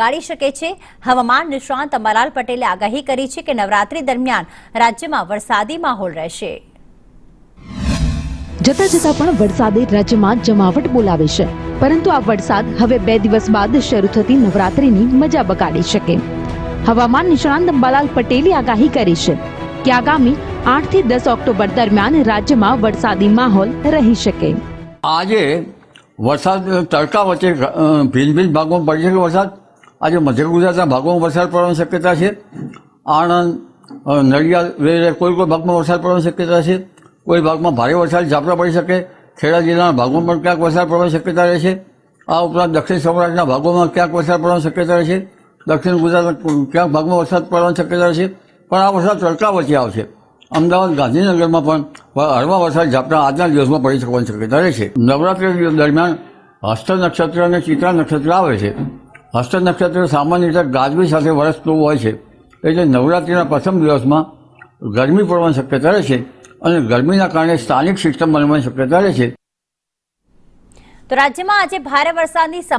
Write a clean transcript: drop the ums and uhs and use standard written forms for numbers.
ગાળી શકે છે। હવામાન નિષ્ણાંત અંબાલાલ પટેલે આગાહી કરી છે કે નવરાત્રી દરમિયાન રાજ્યમાં વરસાદી માહોલ રહેશે। જતા જતા પણ વરસાદે રાજ્યમાં જમાવટ બોલાવે છે, પરંતુ આ વરસાદ હવે 2 દિવસ બાદ શરૂ થતી નવરાત્રીની મજા બગાડી શકે। હવામાન નિષ્ણાંત અંબાલાલ પટેલે આગાહી કરી છે કે આગામી 8 થી 10 ઓક્ટોબર દરમિયાન રાજ્યમાં વરસાદી માહોલ રહી શકે। આજે વરસાદ તડકા વચ્ચે ભિન્ન ભિન્ન ભાગોમાં પડી શકે વરસાદ। આજે મધ્ય ગુજરાતના ભાગોમાં વરસાદ પડવાની શક્યતા છે। આણંદ, નડિયાદ વગેરે કોઈ ભાગમાં વરસાદ પડવાની શક્યતા છે। કોઈ ભાગમાં ભારે વરસાદ ઝાપટા પડી શકે। ખેડા જિલ્લાના ભાગોમાં પણ ક્યાંક વરસાદ પડવાની શક્યતા રહેશે। આ ઉપરાંત દક્ષિણ સૌરાષ્ટ્રના ભાગોમાં ક્યાંક વરસાદ પડવાની શક્યતા રહેશે। દક્ષિણ ગુજરાતના ક્યાંક ભાગમાં વરસાદ પડવાની શક્યતા રહેશે, પણ આ વરસાદ તડકા વચ્ચે આવશે। અમદાવાદ, ગાંધીનગરમાં પણ હળવા વરસાદ ઝાપટા આજના દિવસમાં પડી શકવાની શક્યતા રહેશે। નવરાત્રી દરમિયાન હસ્ત નક્ષત્ર અને ચિત્રા નક્ષત્ર આવે છે। હસ્ત નક્ષત્ર સામાન્ય રીતે ગાજવી સાથે વરસતું હોય છે, એટલે નવરાત્રિના પ્રથમ દિવસમાં ગરમી પડવાની શક્યતા રહેશે અને ગરમીના કારણે સ્થાનિક સિસ્ટમ બનવાની શક્યતા રહેશે। તો રાજ્યમાં આજે ભારે વરસાદની